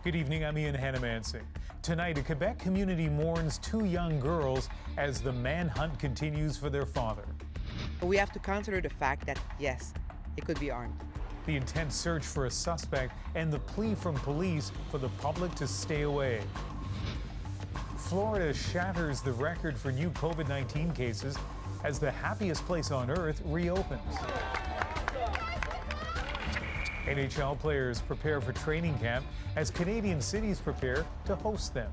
Good evening, I'm Ian Hannamansing. Tonight, a Quebec community mourns two young girls as the manhunt continues for their father. We have to consider the fact that, yes, it could be armed. The intense search for a suspect and the plea from police for the public to stay away. Florida shatters the record for new COVID-19 cases as the happiest place on earth reopens. NHL players prepare for training camp as Canadian cities prepare to host them.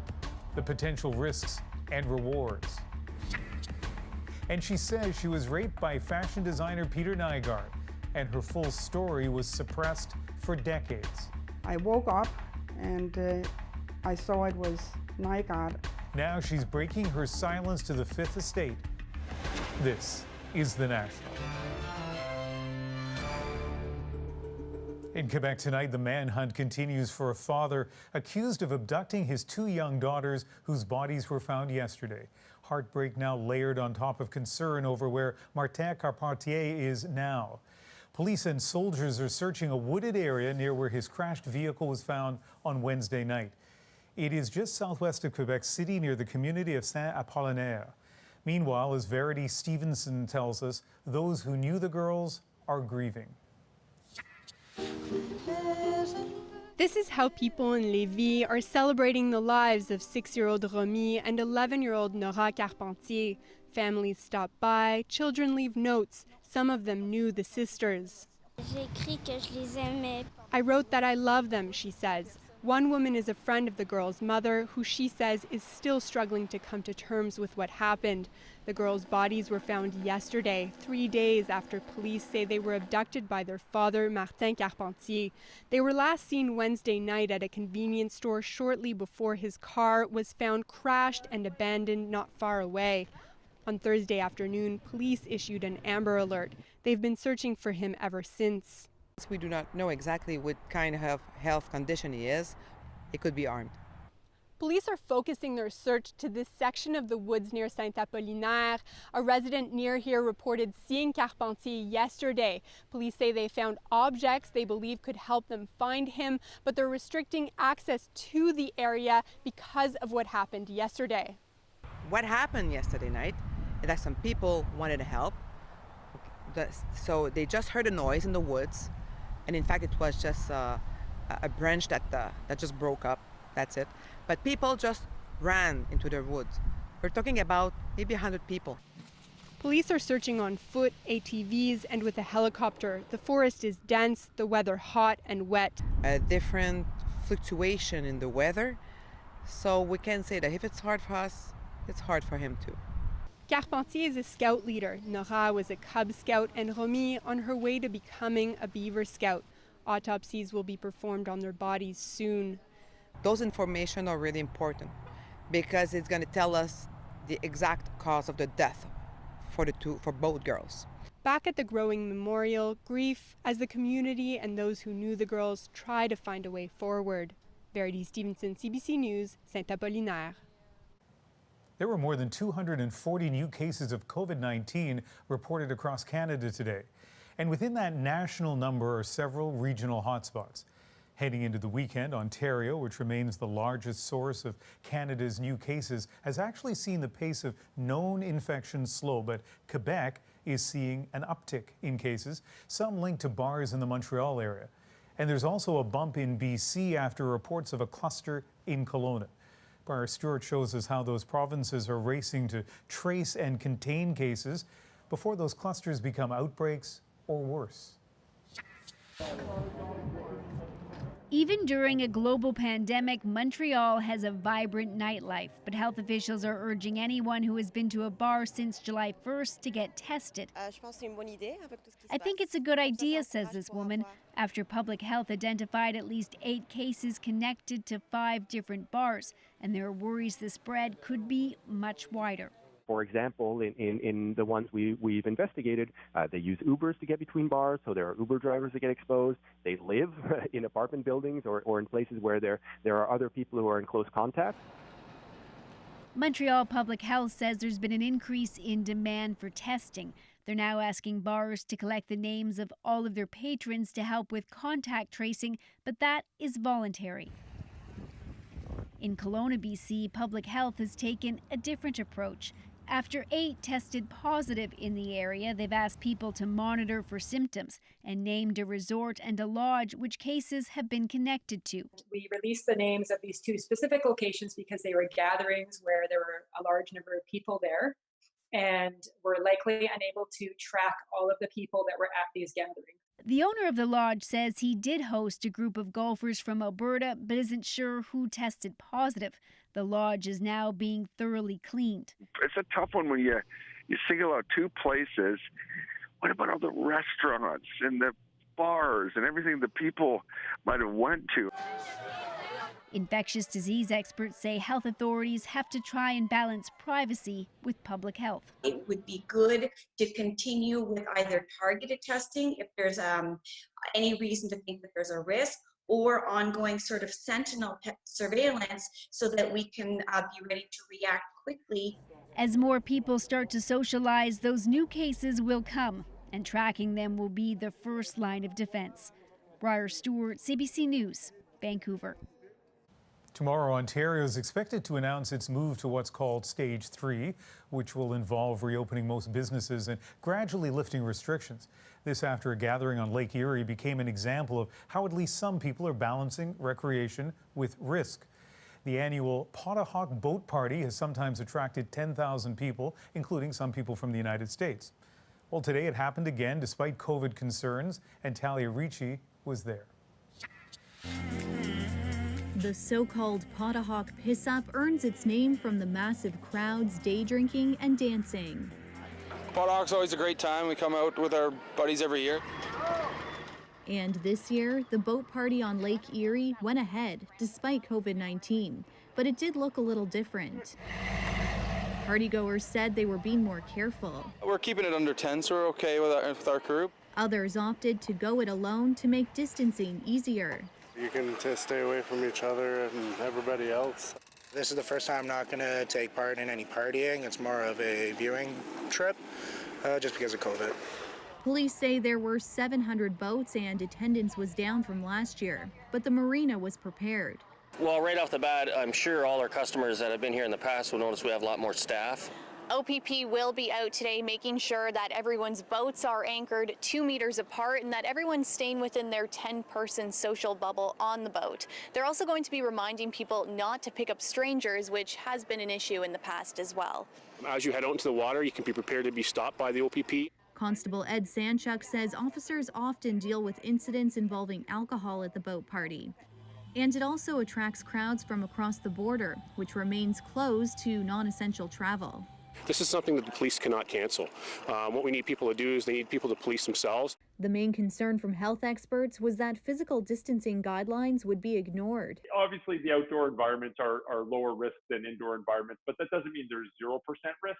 The potential risks and rewards. And she says she was raped by fashion designer Peter Nygaard, and her full story was suppressed for decades. I woke up and I saw it was Nygaard. Now she's breaking her silence to the Fifth Estate. This is The National. In Quebec tonight, the manhunt continues for a father accused of abducting his two young daughters whose bodies were found yesterday. Heartbreak now layered on top of concern over where Martin Carpentier is now. Police and soldiers are searching a wooded area near where his crashed vehicle was found on Wednesday night. It is just southwest of Quebec City near the community of Saint-Apollinaire. Meanwhile, as Verity Stevenson tells us, those who knew the girls are grieving. This is how people in Lévis are celebrating the lives of 6-year-old Romy and 11-year-old Nora Carpentier. Families stop by, children leave notes. Some of them knew the sisters. I wrote that I love them, she says. One woman is a friend of the girl's mother, who she says is still struggling to come to terms with what happened. The girls' bodies were found yesterday, 3 days after police say they were abducted by their father, Martin Carpentier. They were last seen Wednesday night at a convenience store shortly before his car was found crashed and abandoned not far away. On Thursday afternoon, police issued an Amber Alert. They've been searching for him ever since. We do not know exactly what kind of health condition he is. It could be armed. Police are focusing their search to this section of the woods near Saint-Apollinaire. A resident near here reported seeing Carpentier yesterday. Police say they found objects they believe could help them find him, but they're restricting access to the area because of what happened yesterday. What happened yesterday night is that some people wanted to help. So they just heard a noise in the woods. And in fact, it was just a branch that just broke up. That's it. But people just ran into the woods. We're talking about maybe 100 people. Police are searching on foot, ATVs, and with a helicopter. The forest is dense, the weather hot and wet. A different fluctuation in the weather. So we can say that if it's hard for us, it's hard for him too. Carpentier is a scout leader. Nora was a Cub Scout, and Romy on her way to becoming a Beaver Scout. Autopsies will be performed on their bodies soon. Those information are really important because it's going to tell us the exact cause of the death for both girls. Back at the growing memorial, grief as the community and those who knew the girls try to find a way forward. Verity Stevenson, CBC News, Saint-Apollinaire. There were more than 240 new cases of COVID-19 reported across Canada today. And within that national number are several regional hotspots. Heading into the weekend, Ontario, which remains the largest source of Canada's new cases, has actually seen the pace of known infections slow, but Quebec is seeing an uptick in cases, some linked to bars in the Montreal area. And there's also a bump in BC after reports of a cluster in Kelowna. Briar Stewart shows us how those provinces are racing to trace and contain cases before those clusters become outbreaks or worse. Even during a global pandemic, Montreal has a vibrant nightlife, but health officials are urging anyone who has been to a bar since July 1st to get tested. I think it's a good idea, says this woman, after public health identified at least 8 cases connected to 5 different bars, and there are worries the spread could be much wider. For example, in the ones we've investigated, they use Ubers to get between bars, so there are Uber drivers that get exposed. They live in apartment buildings or in places where there are other people who are in close contact. Montreal Public Health says there's been an increase in demand for testing. They're now asking bars to collect the names of all of their patrons to help with contact tracing, but that is voluntary. In Kelowna, BC, public health has taken a different approach. After 8 tested positive in the area, they've asked people to monitor for symptoms and named a resort and a lodge which cases have been connected to. We released the names of these 2 specific locations because they were gatherings where there were a large number of people there, and we're likely unable to track all of the people that were at these gatherings. The owner of the lodge says he did host a group of golfers from Alberta, but isn't sure who tested positive. The lodge is now being thoroughly cleaned. It's a tough one when you single out 2 places. What about all the restaurants and the bars and everything the people might have went to? Infectious disease experts say health authorities have to try and balance privacy with public health. It would be good to continue with either targeted testing if there's any reason to think that there's a risk, or ongoing sort of sentinel surveillance so that we can be ready to react quickly. As more people start to socialize, those new cases will come, and tracking them will be the first line of defense. Briar Stewart, CBC News, Vancouver. Tomorrow, Ontario is expected to announce its move to what's called Stage 3, which will involve reopening most businesses and gradually lifting restrictions. This after a gathering on Lake Erie became an example of how at least some people are balancing recreation with risk. The annual Potahawk Boat Party has sometimes attracted 10,000 people, including some people from the United States. Well, today it happened again despite COVID concerns, and Talia Ricci was there. The so-called Potahawk Piss-Up earns its name from the massive crowds day drinking and dancing. Potahawk's always a great time. We come out with our buddies every year. And this year, the boat party on Lake Erie went ahead despite COVID-19, but it did look a little different. Partygoers said they were being more careful. We're keeping it under 10, so we're okay with our crew. Others opted to go it alone to make distancing easier. You can stay away from each other and everybody else. This is the first time I'm not going to take part in any partying. It's more of a viewing trip, just because of COVID. Police say there were 700 boats and attendance was down from last year, but the marina was prepared. Well, right off the bat, I'm sure all our customers that have been here in the past will notice we have a lot more staff. OPP will be out today making sure that everyone's boats are anchored 2 meters apart and that everyone's staying within their 10-person social bubble on the boat. They're also going to be reminding people not to pick up strangers, which has been an issue in the past as well. As you head out into the water, you can be prepared to be stopped by the OPP. Constable Ed Sanchuk says officers often deal with incidents involving alcohol at the boat party. And it also attracts crowds from across the border, which remains closed to non-essential travel. This is something that the police cannot cancel. What we need people to do is they need people to police themselves. The main concern from health experts was that physical distancing guidelines would be ignored. Obviously, the outdoor environments are lower risk than indoor environments, but that doesn't mean there's 0% risk.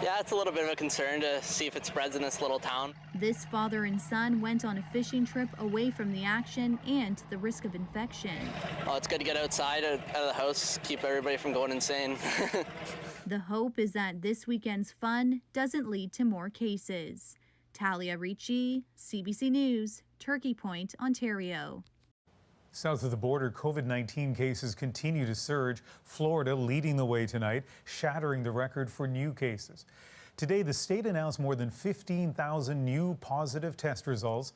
Yeah, it's a little bit of a concern to see if it spreads in this little town. This father and son went on a fishing trip away from the action and the risk of infection. Well, it's good to get outside, out of the house, keep everybody from going insane. The hope is that this weekend's fun doesn't lead to more cases. Talia Ricci, CBC News, Turkey Point, Ontario. South of the border, COVID-19 cases continue to surge. Florida leading the way tonight, shattering the record for new cases. Today, the state announced more than 15,000 new positive test results.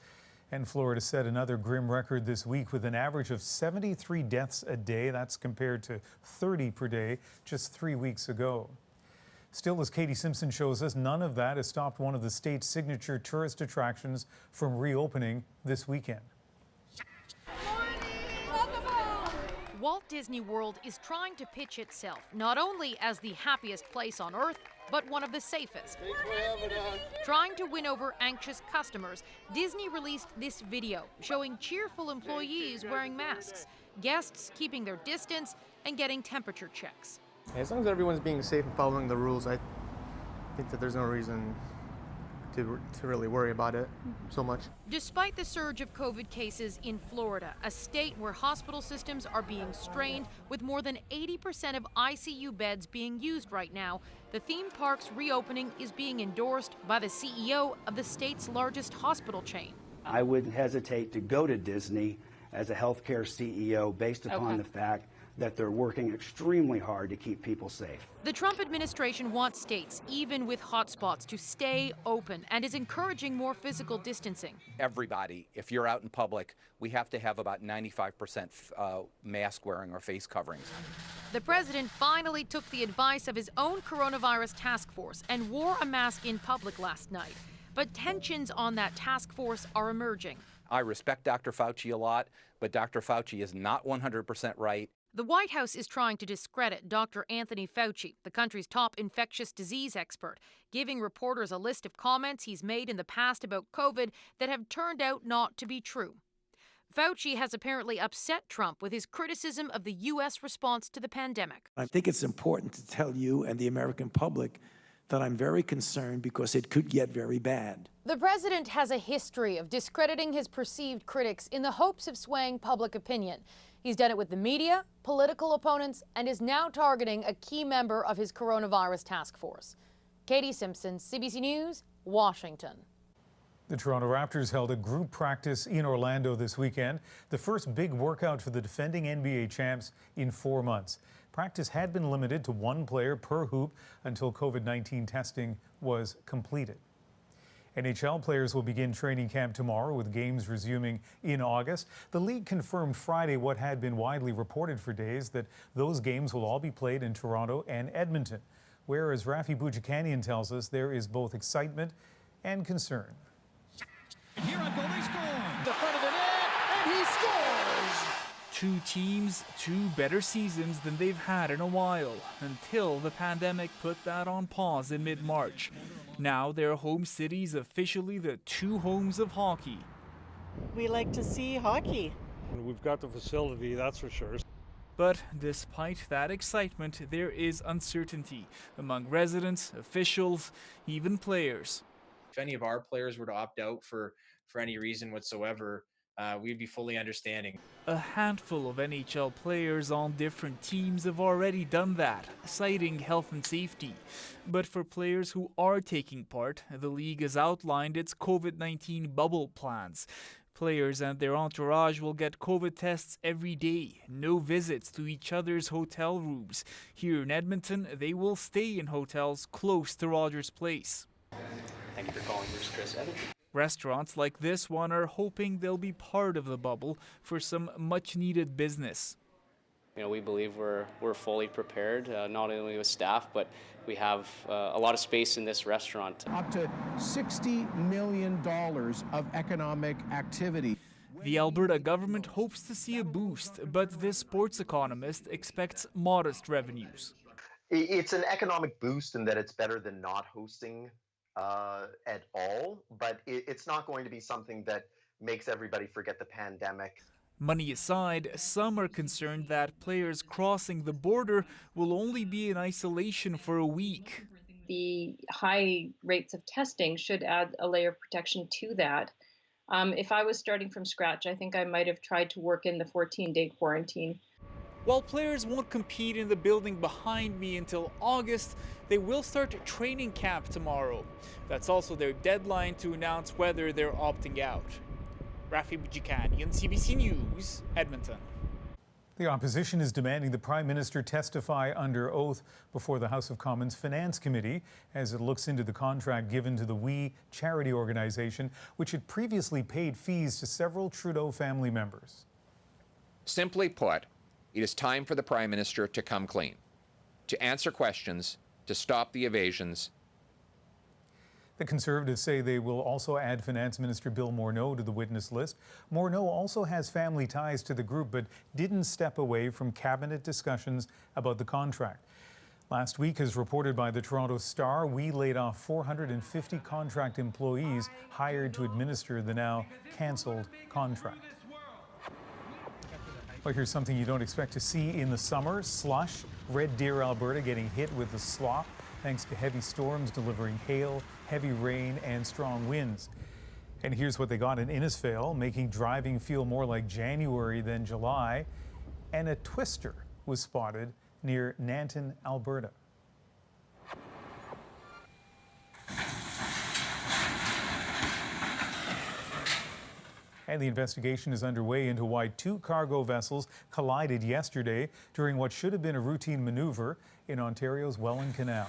And Florida set another grim record this week with an average of 73 deaths a day. That's compared to 30 per day just 3 weeks ago. Still, as Katie Simpson shows us, none of that has stopped one of the state's signature tourist attractions from reopening this weekend. Walt Disney World is trying to pitch itself not only as the happiest place on earth, but one of the safest. Trying to win over anxious customers, Disney released this video showing cheerful employees wearing masks, guests keeping their distance, and getting temperature checks. As long as everyone's being safe and following the rules, I think that there's no reason to really worry about it so much. Despite the surge of COVID cases in Florida, a state where hospital systems are being strained with more than 80% of ICU beds being used right now, the theme park's reopening is being endorsed by the CEO of the state's largest hospital chain. I wouldn't hesitate to go to Disney as a healthcare CEO based upon the fact that they're working extremely hard to keep people safe. The Trump administration wants states, even with hotspots, to stay open and is encouraging more physical distancing. Everybody, if you're out in public, we have to have about 95% mask wearing or face coverings. The president finally took the advice of his own coronavirus task force and wore a mask in public last night. But tensions on that task force are emerging. I respect Dr. Fauci a lot, but Dr. Fauci is not 100% right. The White House is trying to discredit Dr. Anthony Fauci, the country's top infectious disease expert, giving reporters a list of comments he's made in the past about COVID that have turned out not to be true. Fauci has apparently upset Trump with his criticism of the U.S. response to the pandemic. I think it's important to tell you and the American public that I'm very concerned because it could get very bad. The president has a history of discrediting his perceived critics in the hopes of swaying public opinion. He's done it with the media, political opponents, and is now targeting a key member of his coronavirus task force. Katie Simpson, CBC News, Washington. The Toronto Raptors held a group practice in Orlando this weekend, the first big workout for the defending NBA champs in 4 months. Practice had been limited to one player per hoop until COVID-19 testing was completed. NHL players will begin training camp tomorrow with games resuming in August. The league confirmed Friday what had been widely reported for days, that those games will all be played in Toronto and Edmonton, where, as Rafi Boudjikanian tells us, there is both excitement and concern. Here on goal, they score! The front of the net, and he scores! Two teams, two better seasons than they've had in a while, until the pandemic put that on pause in mid-March. Now their home cities officially the two homes of hockey. We like to see hockey. We've got the facility, that's for sure. But despite that excitement, there is uncertainty among residents, officials, even players. If any of our players were to opt out for any reason whatsoever, we'd be fully understanding. A handful of NHL players on different teams have already done that, citing health and safety. But for players who are taking part, the league has outlined its COVID-19 bubble plans. Players and their entourage will get COVID tests every day, no visits to each other's hotel rooms. Here in Edmonton, they will stay in hotels close to Rogers Place. Thank you for calling Bruce Chris Edmonton. Restaurants like this one are hoping they'll be part of the bubble for some much-needed business. We believe we're fully prepared, not only with staff, but we have a lot of space in this restaurant. Up to $60 million of economic activity. The Alberta government hopes to see a boost, but this sports economist expects modest revenues. It's an economic boost in that it's better than not hosting at all, but it's not going to be something that makes everybody forget the pandemic. Money aside, some are concerned that players crossing the border will only be in isolation for a week. The high rates of testing should add a layer of protection to that. If I was starting from scratch, I think I might have tried to work in the 14-day quarantine. While players won't compete in the building behind me until August, they will start training camp tomorrow. That's also their deadline to announce whether they're opting out. Rafi Boudjikanian, CBC News, Edmonton. The opposition is demanding the Prime Minister testify under oath before the House of Commons Finance Committee as it looks into the contract given to the We charity organization, which had previously paid fees to several Trudeau family members. Simply put, it is time for the Prime Minister to come clean, to answer questions, to stop the evasions. The Conservatives say they will also add Finance Minister Bill Morneau to the witness list. Morneau also has family ties to the group, but didn't step away from cabinet discussions about the contract. Last week, as reported by the Toronto Star, We laid off 450 contract employees hired to administer the now cancelled contract. Well, here's something you don't expect to see in the summer. Slush. Red Deer, Alberta getting hit with the slop thanks to heavy storms delivering hail, heavy rain, and strong winds. And here's what they got in Innisfail, making driving feel more like January than July. And a twister was spotted near Nanton, Alberta. And the investigation is underway into why two cargo vessels collided yesterday during what should have been a routine maneuver in Ontario's Welland Canal.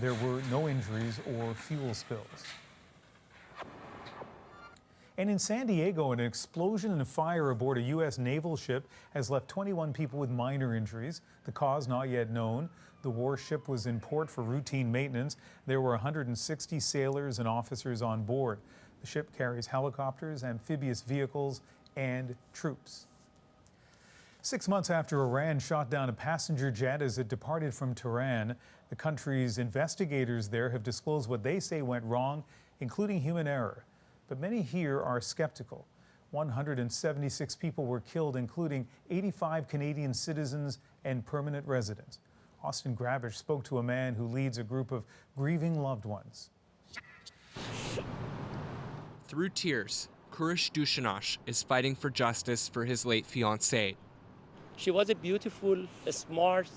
There were no injuries or fuel spills. And in San Diego, an explosion and a fire aboard a U.S. naval ship has left 21 people with minor injuries. The cause not yet known. The warship was in port for routine maintenance. There were 160 sailors and officers on board. The ship carries helicopters, amphibious vehicles, and troops. 6 months after Iran shot down a passenger jet as it departed from Tehran, the country's investigators there have disclosed what they say went wrong, including human error. But many here are skeptical. 176 people were killed, including 85 Canadian citizens and permanent residents. Austin Grabish spoke to a man who leads a group of grieving loved ones. Through tears, Kurish Dushanash is fighting for justice for his late fiancée. She was a beautiful, smart,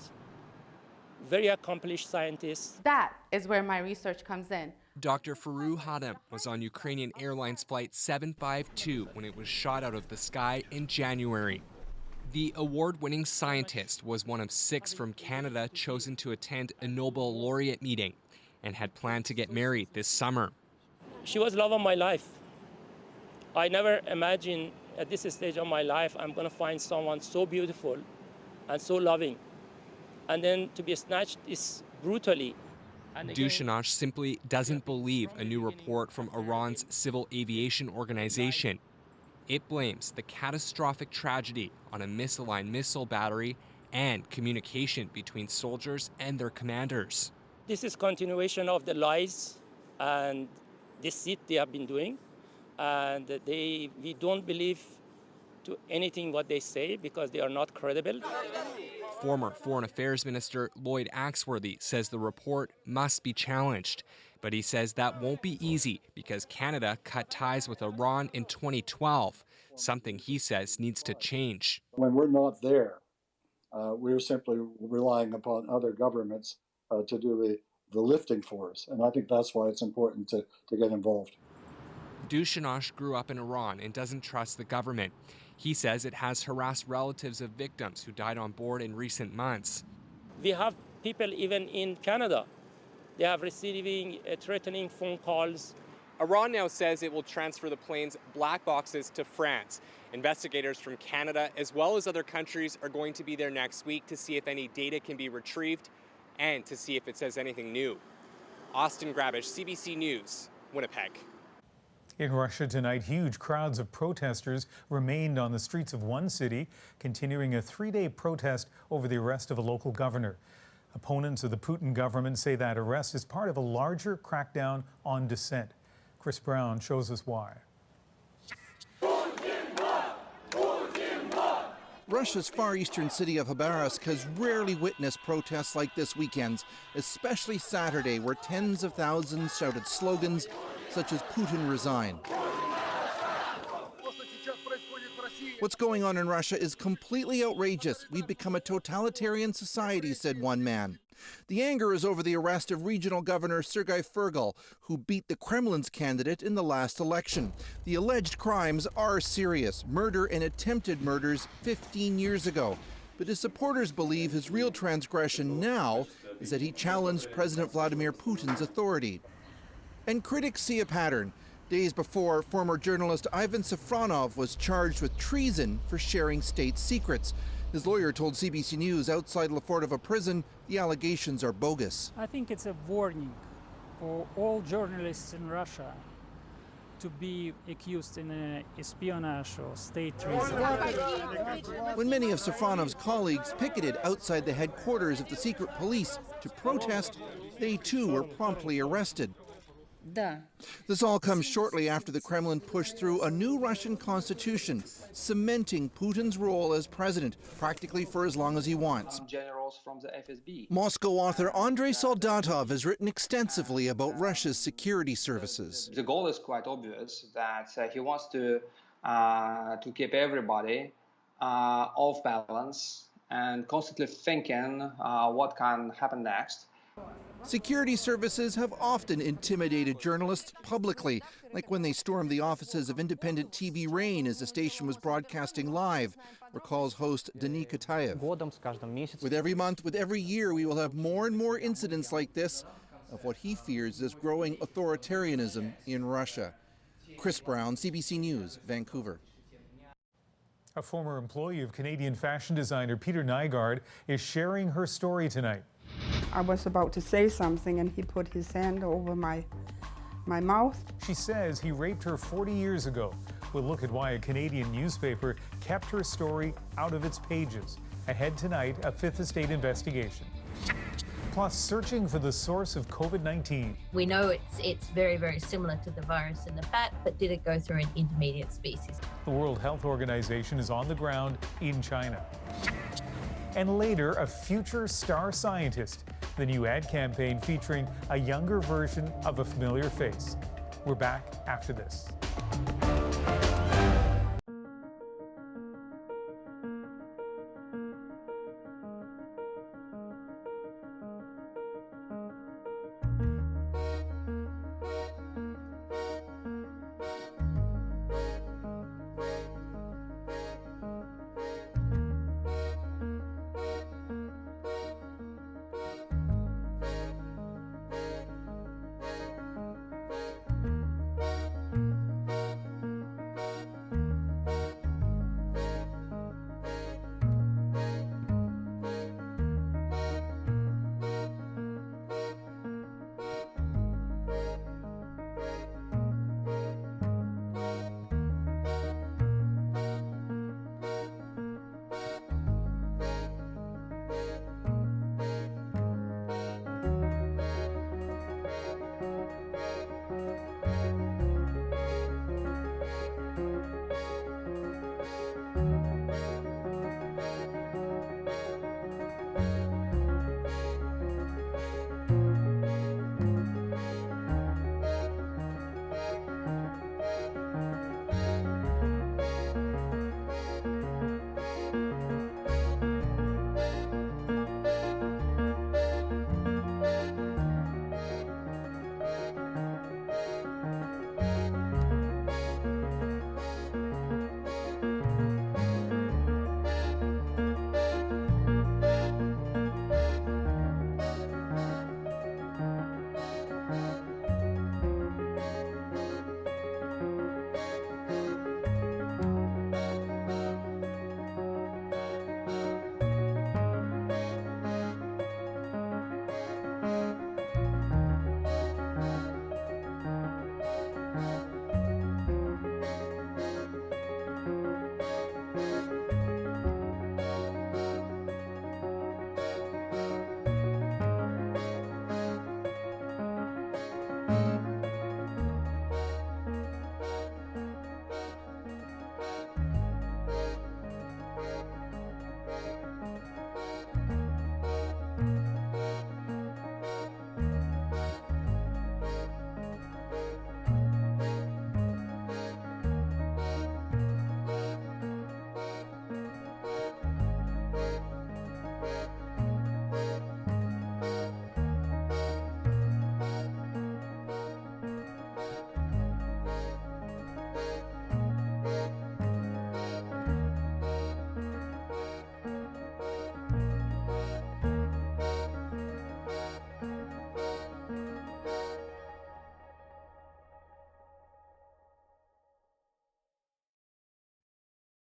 very accomplished scientist. That is where my research comes in. Dr. Farouk Hadam was on Ukrainian Airlines Flight 752 when it was shot out of the sky in January. The award-winning scientist was one of 6 from Canada chosen to attend a Nobel laureate meeting and had planned to get married this summer. She was love of my life. I never imagined at this stage of my life I'm going to find someone so beautiful and so loving. And then to be snatched is brutally. Dushanash simply doesn't believe a new report from Iran's civil aviation organization. It blames the catastrophic tragedy on a misaligned missile battery and communication between soldiers and their commanders. This is continuation of the lies and deceit they have been doing. And we don't believe to anything what they say because they are not credible. Former Foreign Affairs Minister Lloyd Axworthy says the report must be challenged. But he says that won't be easy because Canada cut ties with Iran in 2012, something he says needs to change. When we're not there, we're simply relying upon other governments to do the lifting for us. And I think that's why it's important to get involved. Dushanash grew up in Iran and doesn't trust the government. He says it has harassed relatives of victims who died on board in recent months. We have people even in Canada. They have receiving threatening phone calls. Iran now says it will transfer the plane's black boxes to France. Investigators from Canada as well as other countries are going to be there next week to see if any data can be retrieved and to see if it says anything new. Austin Grabish, CBC News, Winnipeg. In Russia tonight, huge crowds of protesters remained on the streets of one city, continuing a 3-day protest over the arrest of a local governor. Opponents of the Putin government say that arrest is part of a larger crackdown on dissent. Chris Brown shows us why. Russia's far eastern city of Khabarovsk has rarely witnessed protests like this weekend, especially Saturday, where tens of thousands shouted slogans such as "Putin resign." What's going on in Russia is completely outrageous. We've become a totalitarian society, said one man. The anger is over the arrest of regional governor Sergei Fergal, who beat the Kremlin's candidate in the last election. The alleged crimes are serious, murder and attempted murders 15 years ago. But his supporters believe his real transgression now is that he challenged President Vladimir Putin's authority. And critics see a pattern. Days before, former journalist Ivan Safronov was charged with treason for sharing state secrets. His lawyer told CBC News outside Lefordova prison the allegations are bogus. I think it's a warning for all journalists in Russia to be accused in espionage or state treason. When many of Safronov's colleagues picketed outside the headquarters of the secret police to protest, they too were promptly arrested. This all comes shortly after the Kremlin pushed through a new Russian constitution, cementing Putin's role as president, practically for as long as he wants. Generals from the FSB. Moscow author Andrei Soldatov has written extensively about Russia's security services. The goal is quite obvious, that he wants to keep everybody off balance and constantly thinking what can happen next. Security services have often intimidated journalists publicly, like when they stormed the offices of independent TV Rain as the station was broadcasting live, recalls host Denis Kataev. With every month, with every year, we will have more and more incidents like this of what he fears is growing authoritarianism in Russia. Chris Brown, CBC News, Vancouver. A former employee of Canadian fashion designer Peter Nygaard is sharing her story tonight. I was about to say something and he put his hand over my mouth. She says he raped her 40 years ago. We'll look at why a Canadian newspaper kept her story out of its pages. Ahead tonight, a Fifth Estate investigation. Plus, searching for the source of COVID-19. We know it's very, very similar to the virus in the bat, but did it go through an intermediate species? The World Health Organization is on the ground in China. And later, a future star scientist. The new ad campaign featuring a younger version of a familiar face. We're back after this.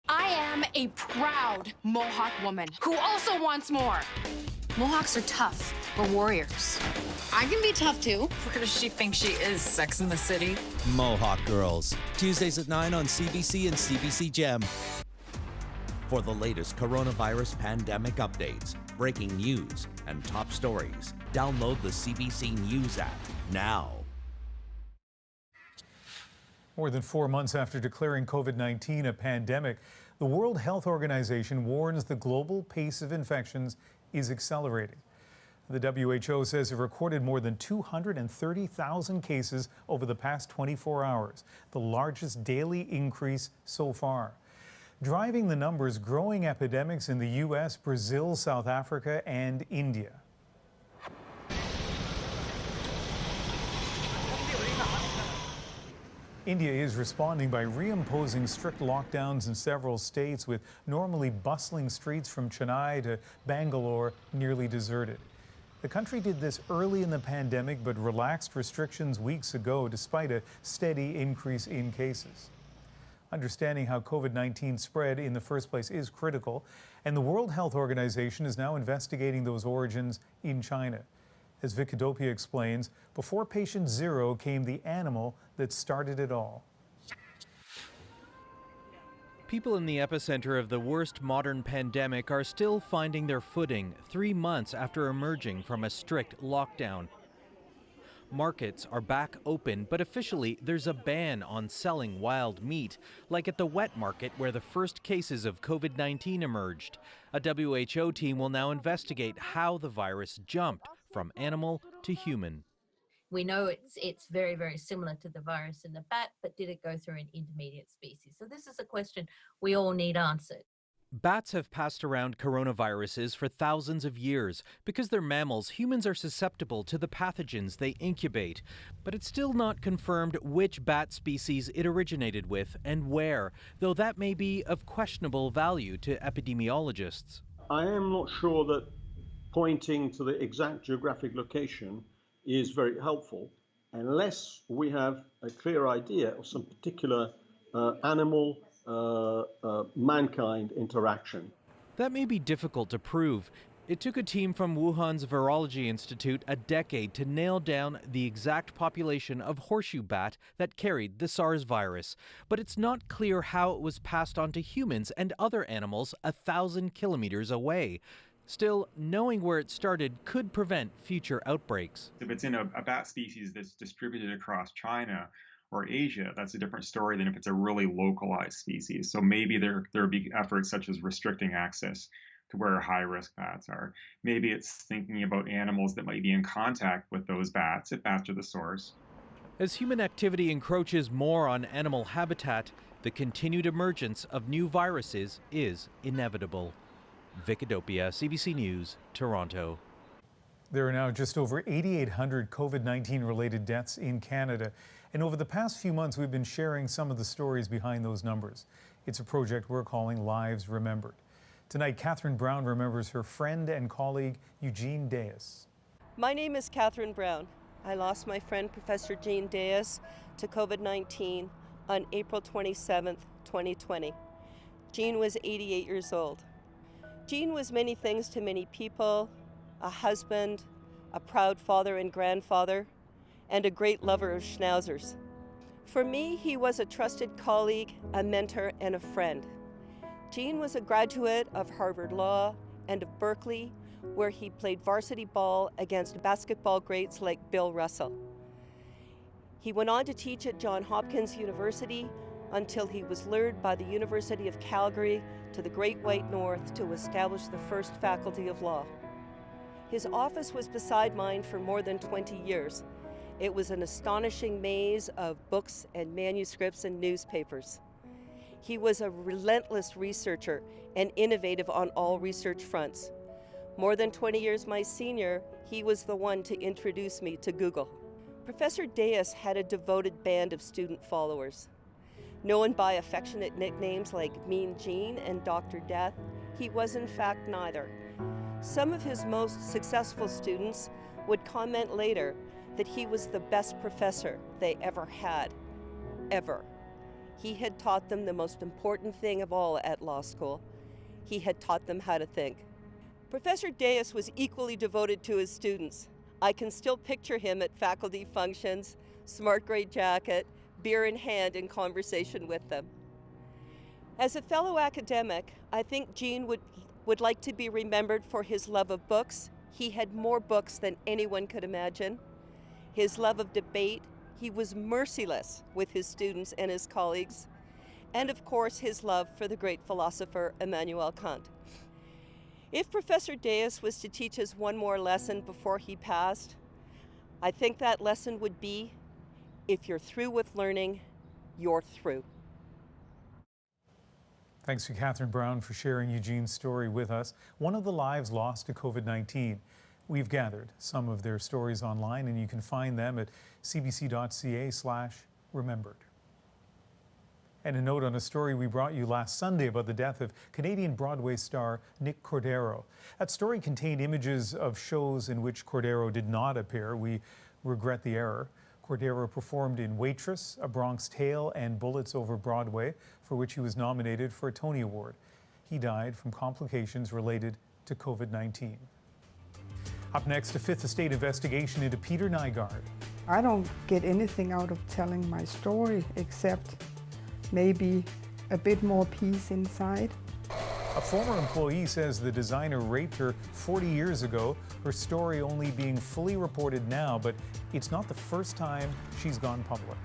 I am a proud Mohawk woman who also wants more. Mohawks are tough. We're warriors. I can be tough too. Where does she think she is, Sex in the City? Mohawk Girls, Tuesdays at 9 on CBC and CBC Gem. For the latest coronavirus pandemic updates, breaking news, and top stories, download the CBC News app now. More than 4 months after declaring COVID-19 a pandemic, the World Health Organization warns the global pace of infections is accelerating. The WHO says it recorded more than 230,000 cases over the past 24 hours, the largest daily increase so far. Driving the numbers, growing epidemics in the U.S., Brazil, South Africa, and India. India is responding by reimposing strict lockdowns in several states, with normally bustling streets from Chennai to Bangalore nearly deserted. The country did this early in the pandemic but relaxed restrictions weeks ago despite a steady increase in cases. Understanding how COVID-19 spread in the first place is critical, and the World Health Organization is now investigating those origins in China. As Vicadopia explains, before patient zero came the animal that started it all. People in the epicenter of the worst modern pandemic are still finding their footing 3 months after emerging from a strict lockdown. Markets are back open, but officially there's a ban on selling wild meat, like at the wet market where the first cases of COVID-19 emerged. A WHO team will now investigate how the virus jumped from animal to human. We know it's very, very similar to the virus in the bat, but did it go through an intermediate species? So this is a question we all need answered. Bats have passed around coronaviruses for thousands of years. Because they're mammals, humans are susceptible to the pathogens they incubate. But it's still not confirmed which bat species it originated with and where, though that may be of questionable value to epidemiologists. I am not sure that pointing to the exact geographic location is very helpful unless we have a clear idea of some particular animal mankind interaction. That may be difficult to prove. It took a team from Wuhan's Virology Institute a decade to nail down the exact population of horseshoe bat that carried the SARS virus. But it's not clear how it was passed on to humans and other animals 1,000 kilometers away. Still, knowing where it started could prevent future outbreaks. If it's in a bat species that's distributed across China or Asia, that's a different story than if it's a really localized species. So maybe there would be efforts such as restricting access to where high-risk bats are. Maybe it's thinking about animals that might be in contact with those bats if bats are the source. As human activity encroaches more on animal habitat, the continued emergence of new viruses is inevitable. Vicadopia, CBC News, Toronto. There are now just over 8,800 COVID-19 related deaths in Canada. And over the past few months, we've been sharing some of the stories behind those numbers. It's a project we're calling Lives Remembered. Tonight, Catherine Brown remembers her friend and colleague, Eugene Deas. My name is Catherine Brown. I lost my friend, Professor Eugene Deas, to COVID-19 on April 27th, 2020. Gene was 88 years old. Gene was many things to many people: a husband, a proud father and grandfather, and a great lover of schnauzers. For me, he was a trusted colleague, a mentor, and a friend. Gene was a graduate of Harvard Law and of Berkeley, where he played varsity ball against basketball greats like Bill Russell. He went on to teach at Johns Hopkins University until he was lured by the University of Calgary to the Great White North to establish the first faculty of law. His office was beside mine for more than 20 years. It was an astonishing maze of books and manuscripts and newspapers. He was a relentless researcher and innovative on all research fronts. More than 20 years my senior, he was the one to introduce me to Google. Professor Deas had a devoted band of student followers. Known by affectionate nicknames like Mean Gene and Dr. Death, he was in fact neither. Some of his most successful students would comment later that he was the best professor they ever had, ever. He had taught them the most important thing of all at law school. He had taught them how to think. Professor Deas was equally devoted to his students. I can still picture him at faculty functions, smart gray jacket, beer in hand, in conversation with them. As a fellow academic, I think Gene would like to be remembered for his love of books. He had more books than anyone could imagine. His love of debate. He was merciless with his students and his colleagues. And of course, his love for the great philosopher Immanuel Kant. If Professor Deas was to teach us one more lesson before he passed, I think that lesson would be, if you're through with learning, you're through. Thanks to Catherine Brown for sharing Eugene's story with us. One of the lives lost to COVID-19. We've gathered some of their stories online, and you can find them at cbc.ca/remembered. And a note on a story we brought you last Sunday about the death of Canadian Broadway star Nick Cordero. That story contained images of shows in which Cordero did not appear. We regret the error. Cordero performed in Waitress, A Bronx Tale, and Bullets Over Broadway, for which he was nominated for a Tony Award. He died from complications related to COVID-19. Up next, a Fifth Estate investigation into Peter Nygard. I don't get anything out of telling my story except maybe a bit more peace inside. A former employee says the designer raped her 40 years ago, her story only being fully reported now, but it's not the first time she's gone public.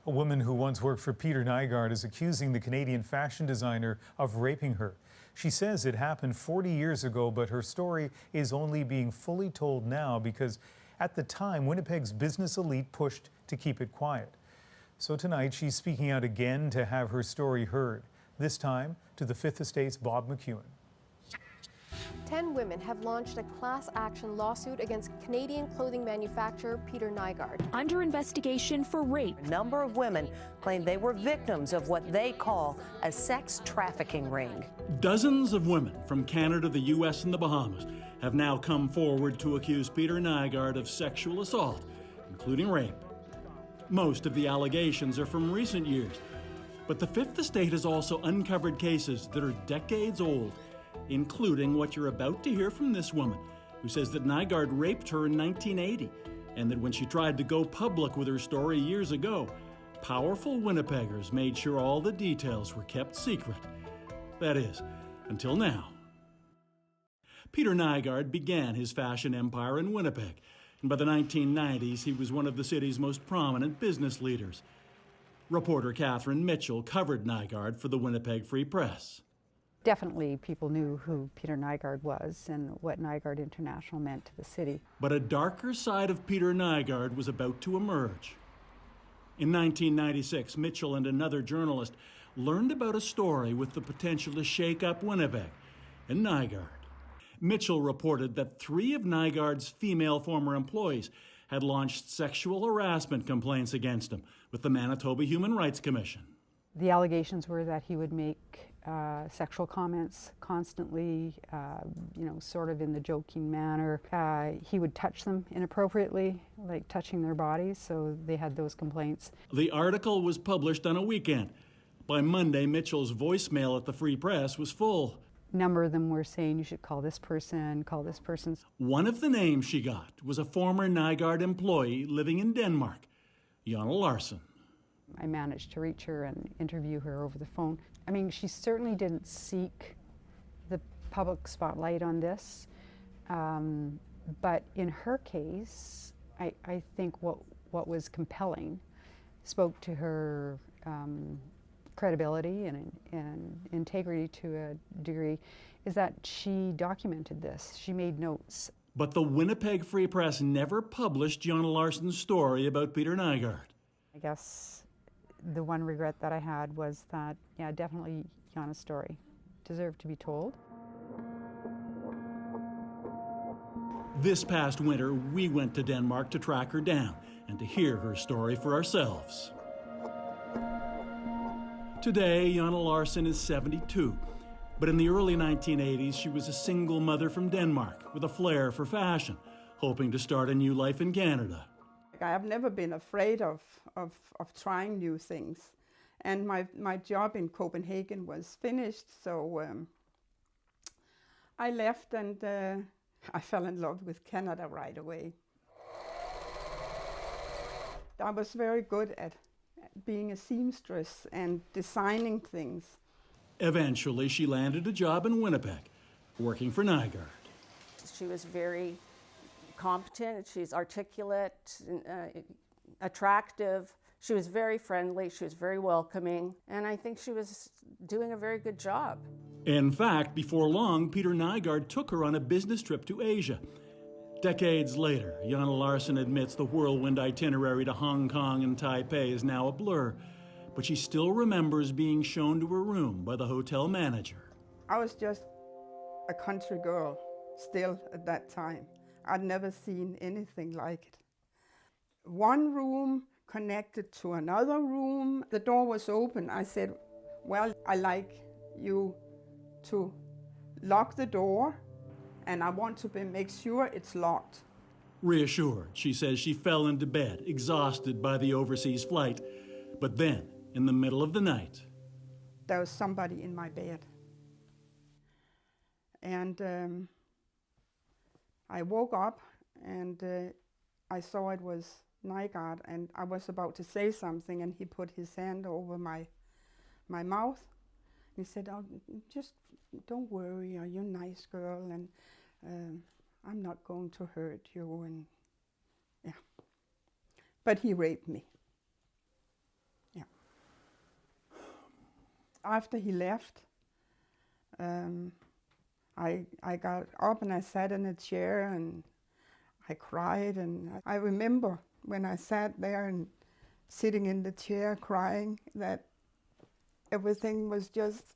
A woman who once worked for Peter Nygard is accusing the Canadian fashion designer of raping her. She says it happened 40 years ago, but her story is only being fully told now because at the time, Winnipeg's business elite pushed to keep it quiet. So tonight, she's speaking out again to have her story heard, this time to the Fifth Estate's Bob McEwen. 10 women have launched a class action lawsuit against Canadian clothing manufacturer Peter Nygaard. Under investigation for rape. A number of women claim they were victims of what they call a sex trafficking ring. Dozens of women from Canada, the U.S., and the Bahamas have now come forward to accuse Peter Nygaard of sexual assault, including rape. Most of the allegations are from recent years, but the Fifth Estate has also uncovered cases that are decades old, including what you're about to hear from this woman, who says that Nygaard raped her in 1980, and that when she tried to go public with her story years ago, powerful Winnipeggers made sure all the details were kept secret. That is, until now. Peter Nygaard began his fashion empire in Winnipeg, and by the 1990s, he was one of the city's most prominent business leaders. Reporter Catherine Mitchell covered Nygaard for the Winnipeg Free Press. Definitely people knew who Peter Nygaard was and what Nygaard International meant to the city. But a darker side of Peter Nygaard was about to emerge. In 1996, Mitchell and another journalist learned about a story with the potential to shake up Winnipeg and Nygaard. Mitchell reported that 3 of Nygaard's female former employees had launched sexual harassment complaints against him with the Manitoba Human Rights Commission. The allegations were that he would make sexual comments constantly, sort of in the joking manner. He would touch them inappropriately, like touching their bodies, so they had those complaints. The article was published on a weekend. By Monday, Mitchell's voicemail at the Free Press was full. A number of them were saying you should call this person, call this person. One of the names she got was a former Nygaard employee living in Denmark, Jonna Larsen. I managed to reach her and interview her over the phone. I mean, she certainly didn't seek the public spotlight on this, but in her case, I think what was compelling spoke to her credibility and integrity to a degree, is that she documented this. She made notes. But the Winnipeg Free Press never published Jonna Larsen's story about Peter Nygaard. I guess the one regret that I had was that, yeah, definitely Jonna's story deserved to be told. This past winter, we went to Denmark to track her down and to hear her story for ourselves. Today, Jonna Larsen is 72, but in the early 1980s, she was a single mother from Denmark with a flair for fashion, hoping to start a new life in Canada. I have never been afraid of trying new things. And my job in Copenhagen was finished, so I left and I fell in love with Canada right away. I was very good at being a seamstress and designing things. Eventually, she landed a job in Winnipeg, working for Nygaard. She was very competent, she's articulate, attractive. She was very friendly, she was very welcoming, and I think she was doing a very good job. In fact, before long, Peter Nygaard took her on a business trip to Asia. Decades later, Jonna Larsen admits the whirlwind itinerary to Hong Kong and Taipei is now a blur, but she still remembers being shown to her room by the hotel manager. I was just a country girl still at that time. I'd never seen anything like it. One room connected to another room. The door was open. I said, well, I like you to lock the door, and I want to make sure it's locked. Reassured, she says she fell into bed, exhausted by the overseas flight. But then, in the middle of the night, there was somebody in my bed. And I woke up and I saw it was Nygaard, and I was about to say something, and he put his hand over my mouth. He said, "Oh, just don't worry, you're a nice girl, and I'm not going to hurt you." And yeah, but he raped me. Yeah. After he left, I got up and I sat in a chair and I cried, and I remember when I sat there and sitting in the chair crying that everything was just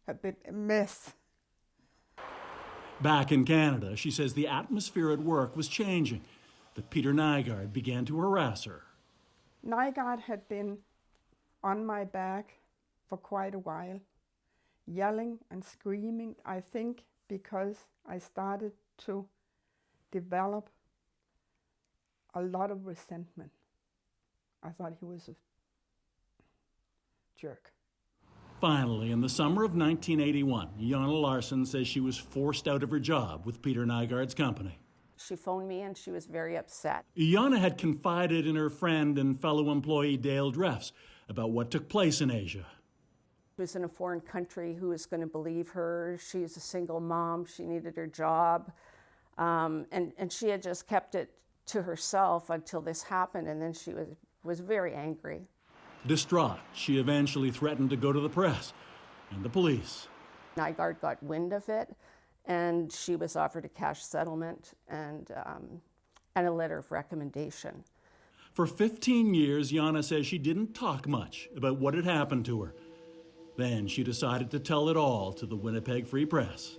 a bit a mess. Back in Canada, she says the atmosphere at work was changing, that Peter Nygard began to harass her. Nygard had been on my back for quite a while, yelling and screaming, I think because I started to develop a lot of resentment. I thought he was a jerk. Finally, in the summer of 1981, Jana Larsson says she was forced out of her job with Peter Nygard's company. She phoned me and she was very upset. Jana had confided in her friend and fellow employee Dale Dreffs about what took place in Asia. She was in a foreign country. Who was going to believe her? She's a single mom. She needed her job. And she had just kept it to herself until this happened, and then she was very angry. Distraught, she eventually threatened to go to the press and the police. Nygard got wind of it, and she was offered a cash settlement and a letter of recommendation. For 15 years, Jana says she didn't talk much about what had happened to her. Then she decided to tell it all to the Winnipeg Free Press.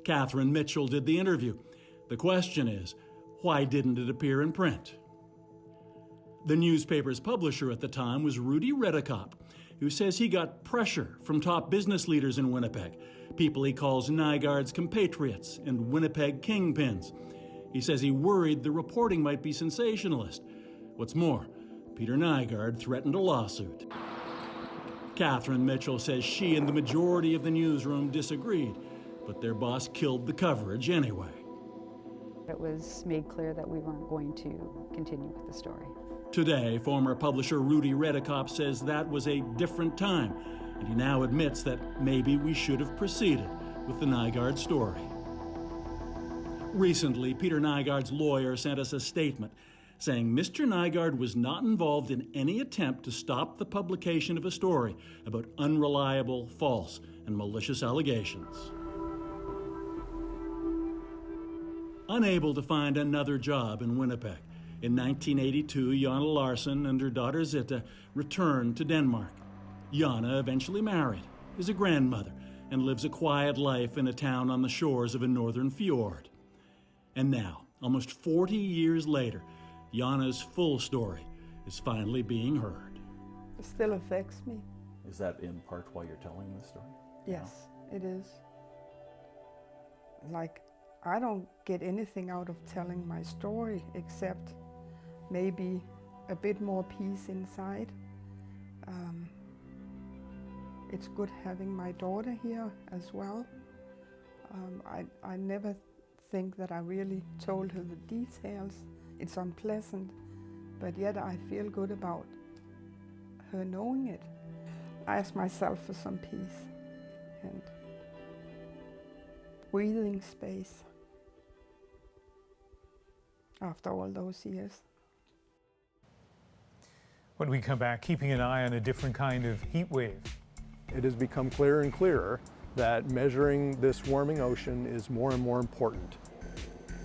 Catherine Mitchell did the interview. The question is, why didn't it appear in print? The newspaper's publisher at the time was Rudy Redekop, who says he got pressure from top business leaders in Winnipeg, people he calls Nygard's compatriots and Winnipeg kingpins. He says he worried the reporting might be sensationalist. What's more, Peter Nygard threatened a lawsuit. Catherine Mitchell says she and the majority of the newsroom disagreed, but their boss killed the coverage anyway. It was made clear that we weren't going to continue with the story. Today, former publisher Rudy Redekop says that was a different time, and he now admits that maybe we should have proceeded with the Nygard story. Recently, Peter Nygard's lawyer sent us a statement saying Mr. Nygard was not involved in any attempt to stop the publication of a story about unreliable, false, and malicious allegations. Unable to find another job in Winnipeg, in 1982, Jana Larsson and her daughter Zitta returned to Denmark. Jana eventually married, is a grandmother, and lives a quiet life in a town on the shores of a northern fjord. And now, almost 40 years later, Jana's full story is finally being heard. It still affects me. Is that in part why you're telling this story? Yes, it is. Like, I don't get anything out of telling my story except maybe a bit more peace inside. It's good having my daughter here as well. I never think that I really told her the details. It's unpleasant, but yet I feel good about her knowing it. I ask myself for some peace and breathing space after all those years. When we come back, keeping an eye on a different kind of heat wave. It has become clearer and clearer that measuring this warming ocean is more and more important.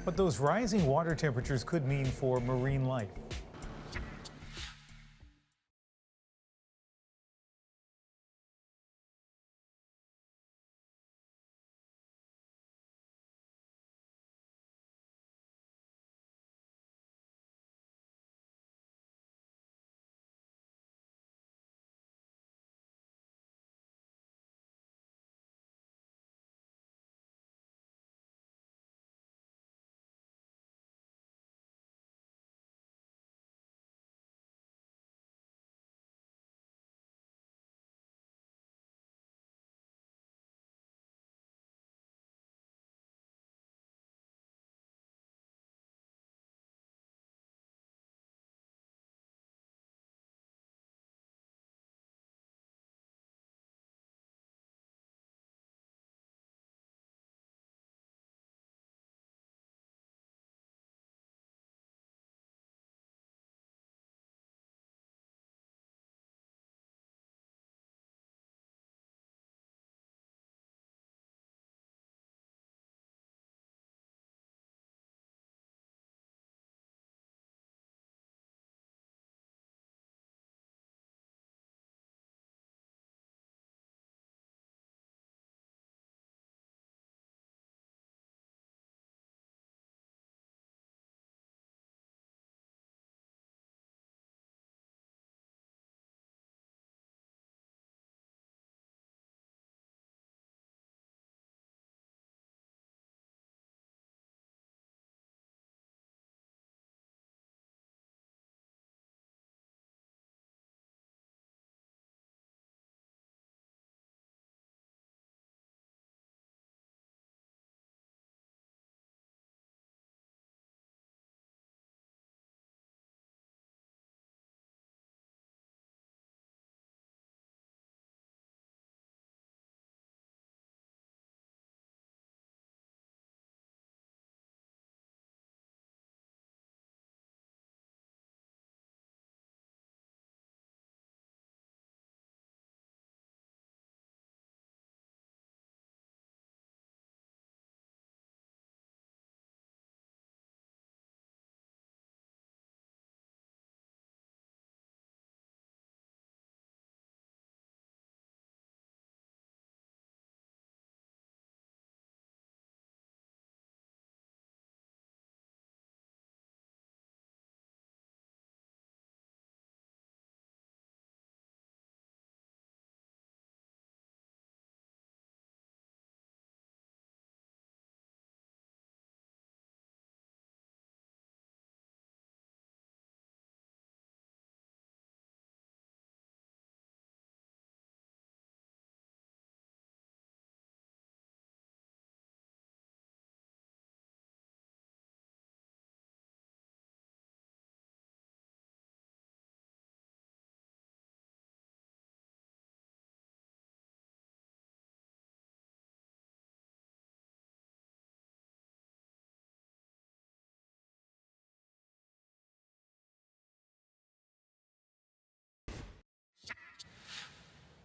What those rising water temperatures could mean for marine life.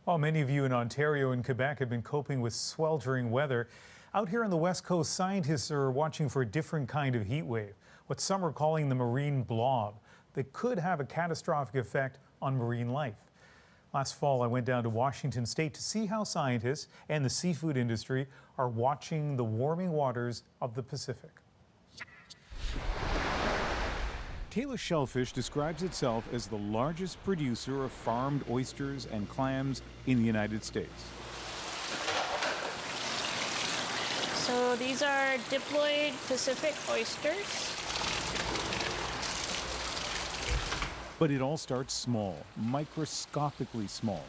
While many of you in Ontario and Quebec have been coping with sweltering weather, out here on the West Coast, scientists are watching for a different kind of heat wave, what some are calling the marine blob, that could have a catastrophic effect on marine life. Last fall, I went down to Washington State to see how scientists and the seafood industry are watching the warming waters of the Pacific. Taylor Shellfish describes itself as the largest producer of farmed oysters and clams in the United States. So these are diploid Pacific oysters. But it all starts small, microscopically small.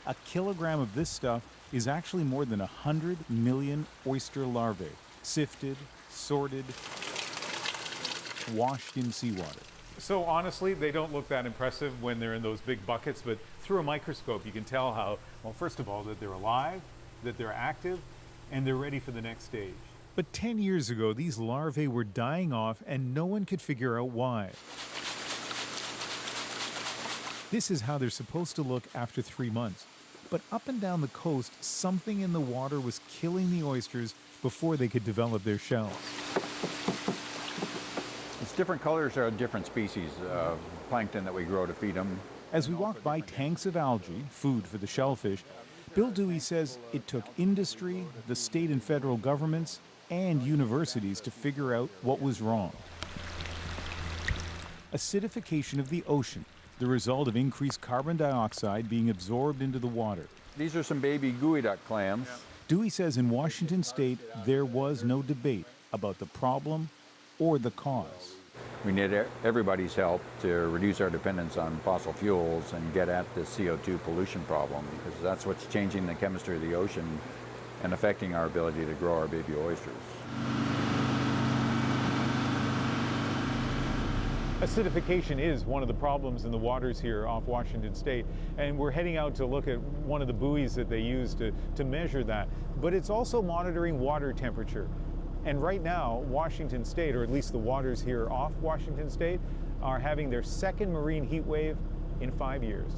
A kilogram of this stuff is actually more than 100 million oyster larvae, sifted, sorted, washed in seawater. So honestly, they don't look that impressive when they're in those big buckets, but through a microscope you can tell how, well, first of all, that they're alive, that they're active, and they're ready for the next stage. But 10 years ago, these larvae were dying off and no one could figure out why. This is how they're supposed to look after 3 months. But up and down the coast, something in the water was killing the oysters before they could develop their shells. It's different colors are different species of plankton that we grow to feed them. As we walk by tanks of algae, food for the shellfish, Bill Dewey says it took industry, the state and federal governments, and universities to figure out what was wrong. Acidification of the ocean, the result of increased carbon dioxide being absorbed into the water. These are some baby gooey duck clams. Dewey says in Washington State, there was no debate about the problem or the cause. We need everybody's help to reduce our dependence on fossil fuels and get at the CO2 pollution problem, because that's what's changing the chemistry of the ocean and affecting our ability to grow our baby oysters. Acidification is one of the problems in the waters here off Washington State, and we're heading out to look at one of the buoys that they use to measure that. But it's also monitoring water temperature. And right now, Washington State, or at least the waters here off Washington State, are having their second marine heat wave in 5 years.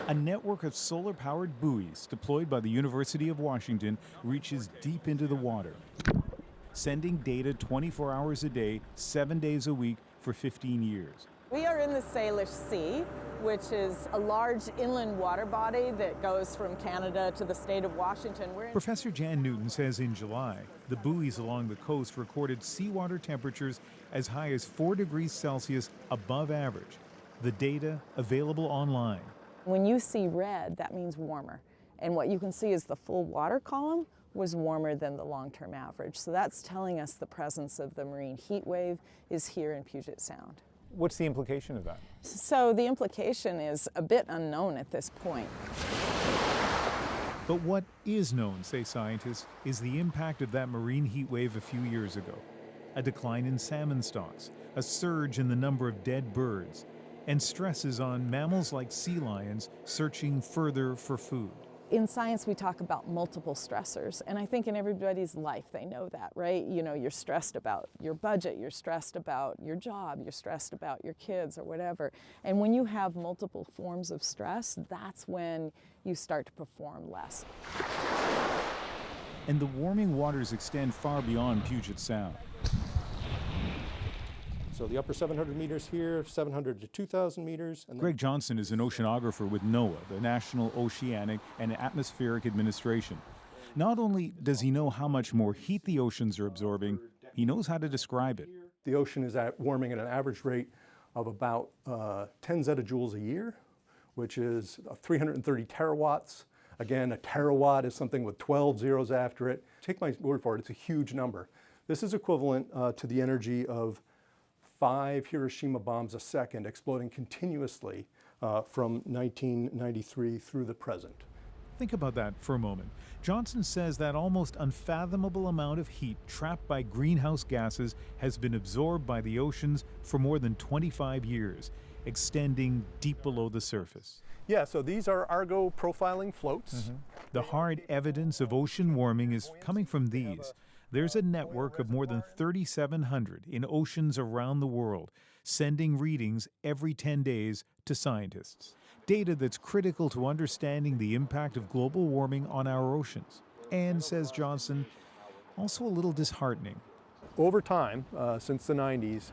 A network of solar-powered buoys deployed by the University of Washington reaches deep into the water, sending data 24 hours a day, 7 days a week for 15 years. We are in the Salish Sea, which is a large inland water body that goes from Canada to the state of Washington. Professor Jan Newton says in July, the buoys along the coast recorded seawater temperatures as high as 4 degrees Celsius above average. The data available online. When you see red, that means warmer. And what you can see is the full water column was warmer than the long-term average. So that's telling us the presence of the marine heat wave is here in Puget Sound. What's the implication of that? So the implication is a bit unknown at this point. But what is known, say scientists, is the impact of that marine heat wave a few years ago. A decline in salmon stocks, a surge in the number of dead birds, and stresses on mammals like sea lions searching further for food. In science, we talk about multiple stressors, and I think in everybody's life they know that, right? You know, you're stressed about your budget, you're stressed about your job, you're stressed about your kids or whatever. And when you have multiple forms of stress, that's when you start to perform less. And the warming waters extend far beyond Puget Sound. So the upper 700 meters here, 700 to 2,000 meters. And Greg Johnson is an oceanographer with NOAA, the National Oceanic and Atmospheric Administration. Not only does he know how much more heat the oceans are absorbing, he knows how to describe it. The ocean is warming at an average rate of about 10 zettajoules a year, which is 330 terawatts. Again, a terawatt is something with 12 zeros after it. Take my word for it, it's a huge number. This is equivalent to the energy of 5 Hiroshima bombs a second exploding continuously from 1993 through the present. Think about that for a moment. Johnson says that almost unfathomable amount of heat trapped by greenhouse gases has been absorbed by the oceans for more than 25 years, extending deep below the surface. Yeah, so these are Argo profiling floats. The hard evidence of ocean warming is coming from these. There's a network of more than 3,700 in oceans around the world, sending readings every 10 days to scientists. Data that's critical to understanding the impact of global warming on our oceans. And, says Johnson, also a little disheartening. Over time, since the 90s,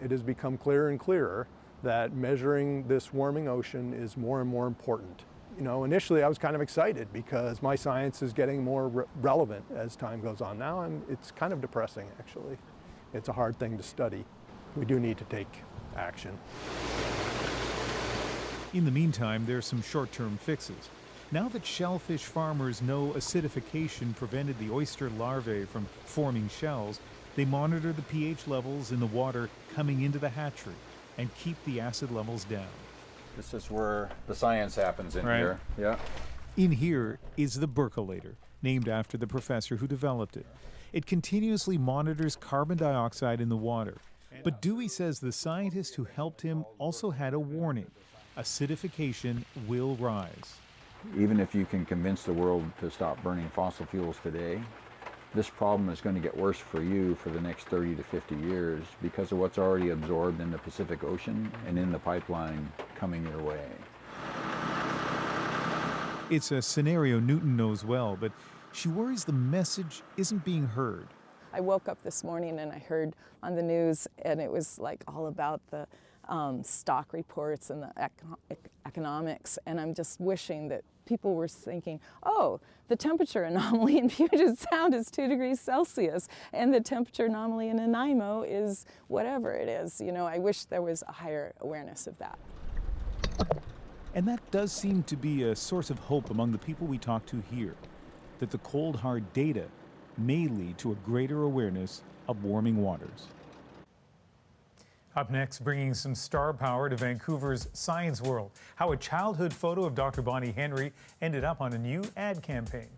it has become clearer and clearer that measuring this warming ocean is more and more important. You know, initially I was kind of excited because my science is getting more relevant as time goes on. Now it's kind of depressing, actually. It's a hard thing to study. We do need to take action. In the meantime, there's some short-term fixes. Now that shellfish farmers know acidification prevented the oyster larvae from forming shells, they monitor the pH levels in the water coming into the hatchery and keep the acid levels down. This is where the science happens in here. Yeah. In here is the percolator, named after the professor who developed it. It continuously monitors carbon dioxide in the water. But Dewey says the scientist who helped him also had a warning. Acidification will rise. Even if you can convince the world to stop burning fossil fuels today, this problem is going to get worse for you for the next 30 to 50 years because of what's already absorbed in the Pacific Ocean and in the pipeline coming your way. It's a scenario Newton knows well, but she worries the message isn't being heard. I woke up this morning and I heard on the news, and it was like all about the stock reports and the economics, and I'm just wishing that people were thinking, oh, the temperature anomaly in Puget Sound is 2 degrees Celsius, and the temperature anomaly in Nanaimo is whatever it is. You know, I wish there was a higher awareness of that. And that does seem to be a source of hope among the people we talk to here, that the cold, hard data may lead to a greater awareness of warming waters. Up next, bringing some star power to Vancouver's science world, how a childhood photo of Dr. Bonnie Henry ended up on a new ad campaign.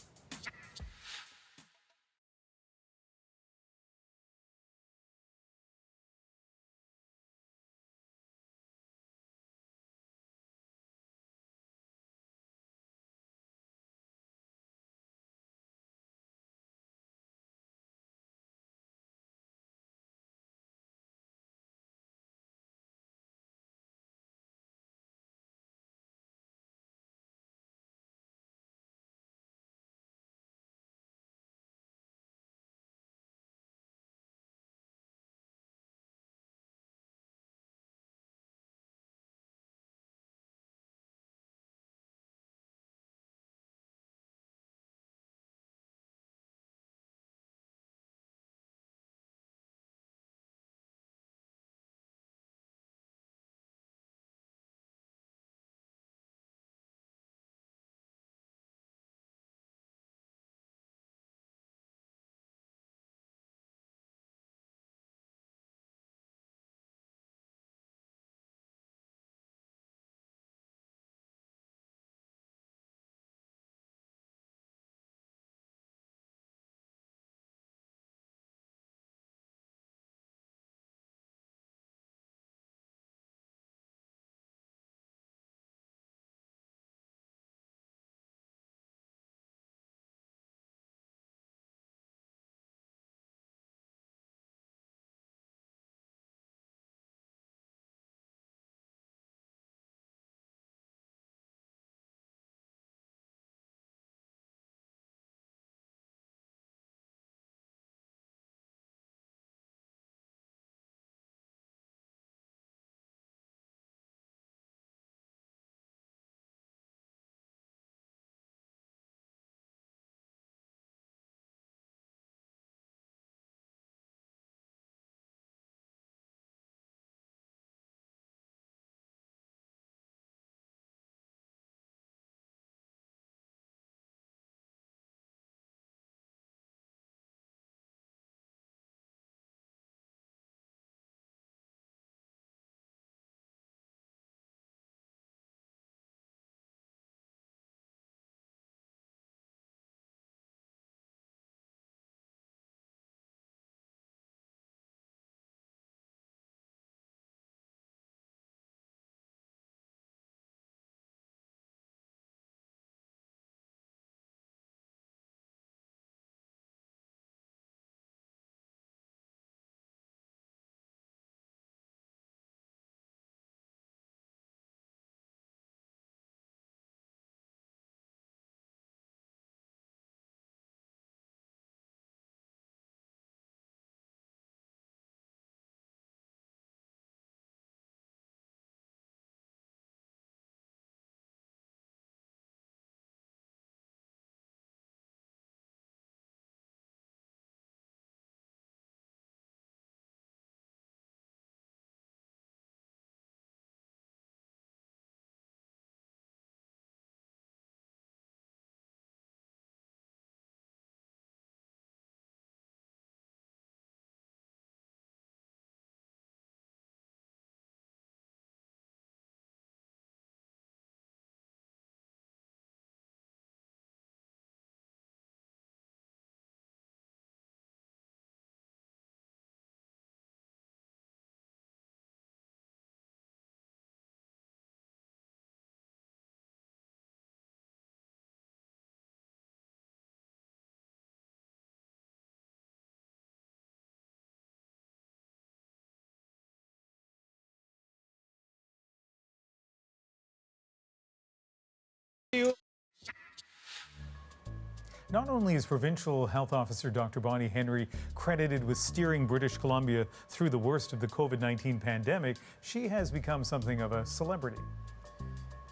Not only is Provincial Health Officer Dr. Bonnie Henry credited with steering British Columbia through the worst of the COVID-19 pandemic, she has become something of a celebrity.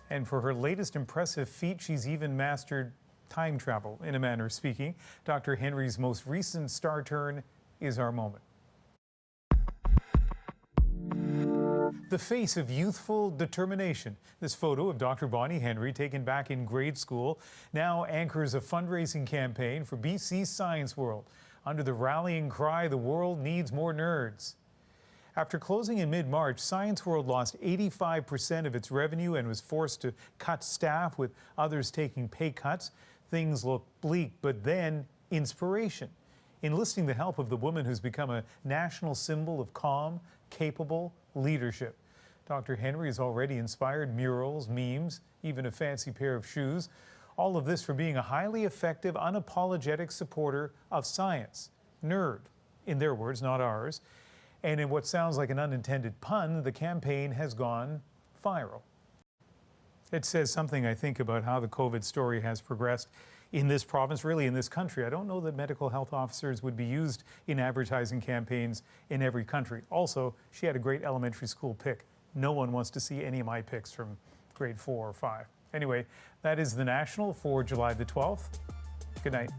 And for her latest impressive feat, she's even mastered time travel, in a manner of speaking. Dr. Henry's most recent star turn is our moment. The face of youthful determination. This photo of Dr. Bonnie Henry, taken back in grade school, now anchors a fundraising campaign for BC's Science World under the rallying cry, "The world needs more nerds." After closing in mid-March, Science World lost 85% of its revenue and was forced to cut staff, with others taking pay cuts. Things look bleak, but then inspiration. Enlisting the help of the woman who's become a national symbol of calm, capable leadership. Dr. Henry has already inspired murals, memes, even a fancy pair of shoes. All of this for being a highly effective, unapologetic supporter of science. Nerd, in their words, not ours. And in what sounds like an unintended pun, the campaign has gone viral. It says something, I think, about how the COVID story has progressed in this province, really in this country. I don't know that medical health officers would be used in advertising campaigns in every country. Also, she had a great elementary school pic. No one wants to see any of my pics from grade 4 or 5. Anyway, that is the National for July the 12th. Good night.